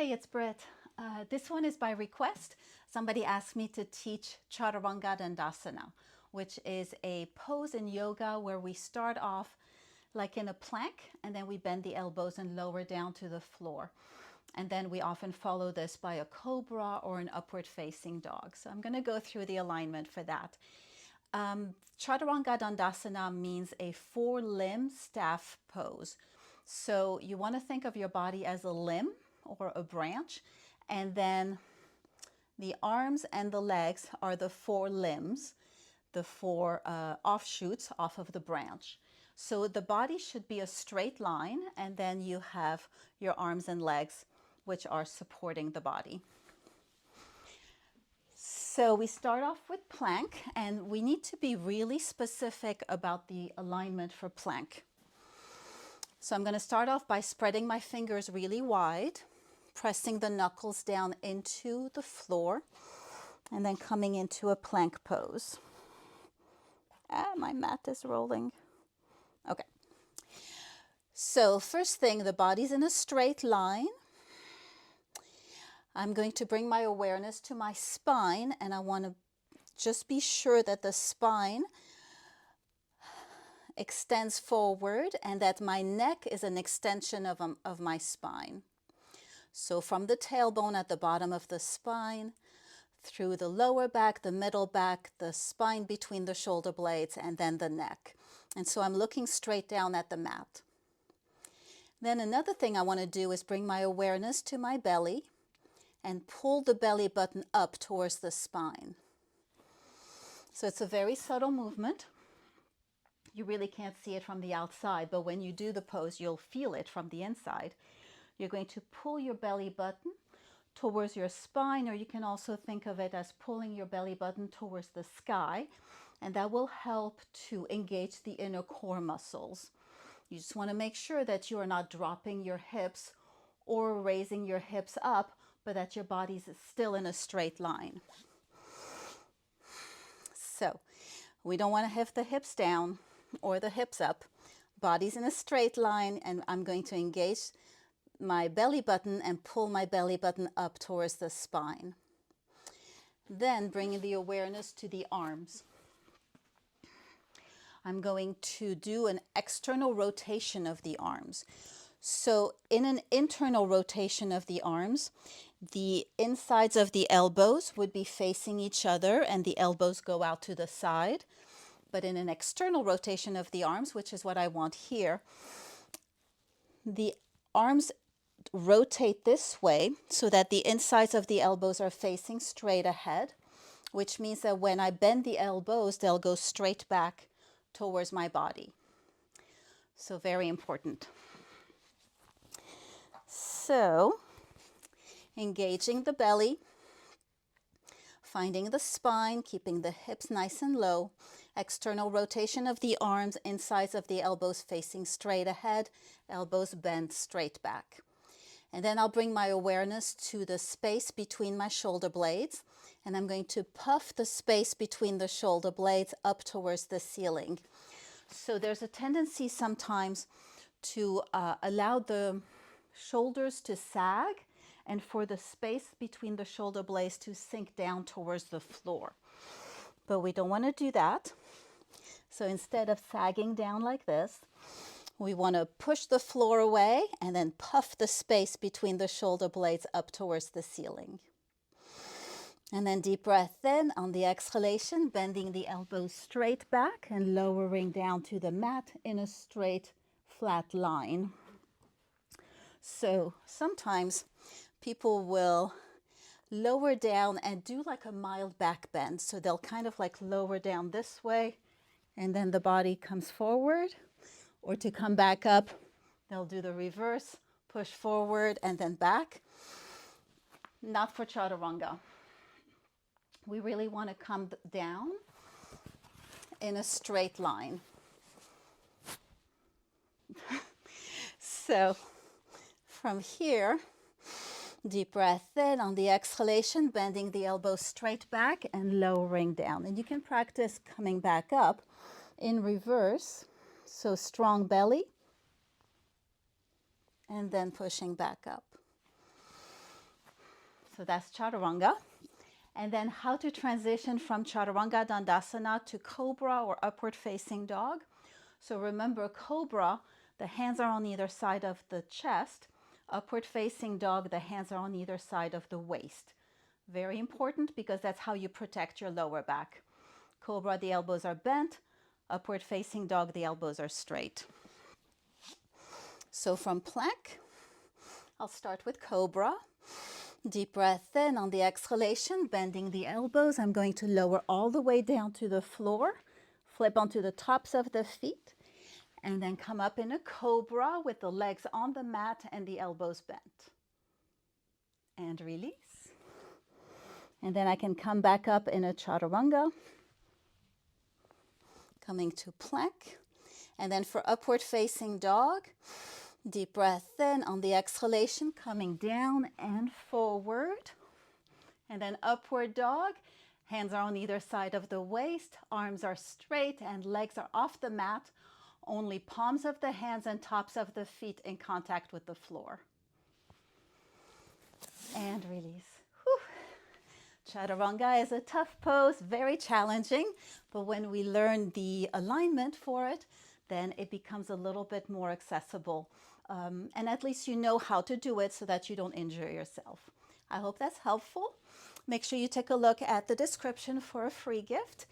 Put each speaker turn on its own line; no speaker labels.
Hey, it's Britt. This one is by request. Somebody asked me to teach Chaturanga Dandasana, which is a pose in yoga where we start off like in a plank and then we bend the elbows and lower down to the floor. And then we often follow this by a cobra or an upward facing dog. So I'm going to go through the alignment for that. Chaturanga Dandasana means a four-limb staff pose. So you want to think of your body as a limb or a branch, and then the arms and the legs are the four limbs, the four offshoots off of the branch. So the body should be a straight line, and then you have your arms and legs, which are supporting the body. So we start off with plank, and we need to be really specific about the alignment for plank. So I'm going to start off by spreading my fingers really wide, pressing the knuckles down into the floor, and then coming into a plank pose. My mat is rolling. Okay. So first thing, the body's in a straight line. I'm going to bring my awareness to my spine, and I want to just be sure that the spine extends forward and that my neck is an extension of my spine. So from the tailbone at the bottom of the spine, through the lower back, the middle back, the spine between the shoulder blades, and then the neck. And so I'm looking straight down at the mat. Then another thing I want to do is bring my awareness to my belly and pull the belly button up towards the spine. So it's a very subtle movement. You really can't see it from the outside, but when you do the pose, you'll feel it from the inside. You're going to pull your belly button towards your spine, or you can also think of it as pulling your belly button towards the sky, and that will help to engage the inner core muscles. You just want to make sure that you are not dropping your hips or raising your hips up, but that your body is still in a straight line. So we don't want to have the hips down or the hips up. Body's in a straight line, and I'm going to engage my belly button and pull my belly button up towards the spine. Then bringing the awareness to the arms. I'm going to do an external rotation of the arms. So in an internal rotation of the arms, the insides of the elbows would be facing each other and the elbows go out to the side. But in an external rotation of the arms, which is what I want here, the arms rotate this way so that the insides of the elbows are facing straight ahead, which means that when I bend the elbows, they'll go straight back towards my body. So very important. So engaging the belly, finding the spine, keeping the hips nice and low, external rotation of the arms, insides of the elbows facing straight ahead, elbows bent straight back. And then I'll bring my awareness to the space between my shoulder blades, and I'm going to puff the space between the shoulder blades up towards the ceiling. So there's a tendency sometimes to allow the shoulders to sag and for the space between the shoulder blades to sink down towards the floor. But we don't want to do that. So instead of sagging down like this, we want to push the floor away and then puff the space between the shoulder blades up towards the ceiling. And then deep breath in. On the exhalation, bending the elbows straight back and lowering down to the mat in a straight, flat line. So sometimes people will lower down and do like a mild back bend. So they'll kind of like lower down this way, and then the body comes forward. Or to come back up, they'll do the reverse, push forward and then back. Not for Chaturanga. We really want to come down in a straight line. So from here, deep breath in. On the exhalation, bending the elbows straight back and lowering down. And you can practice coming back up in reverse. So strong belly, and then pushing back up. So that's Chaturanga. And then how to transition from Chaturanga Dandasana to Cobra or upward facing dog. So remember, Cobra, the hands are on either side of the chest. Upward facing dog, the hands are on either side of the waist. Very important because that's how you protect your lower back. Cobra, the elbows are bent. Upward facing dog, the elbows are straight. So from plank, I'll start with Cobra. Deep breath in. On the exhalation, bending the elbows. I'm going to lower all the way down to the floor, flip onto the tops of the feet, and then come up in a Cobra with the legs on the mat and the elbows bent. And release. And then I can come back up in a Chaturanga, coming to plank. And then for upward facing dog, deep breath in. On the exhalation, coming down and forward. And then upward dog. Hands are on either side of the waist. Arms are straight and legs are off the mat. Only palms of the hands and tops of the feet in contact with the floor. And release. Whew. Chaturanga is a tough pose, very challenging. But when we learn the alignment for it, then it becomes a little bit more accessible. And at least you know how to do it so that you don't injure yourself. I hope that's helpful. Make sure you take a look at the description for a free gift.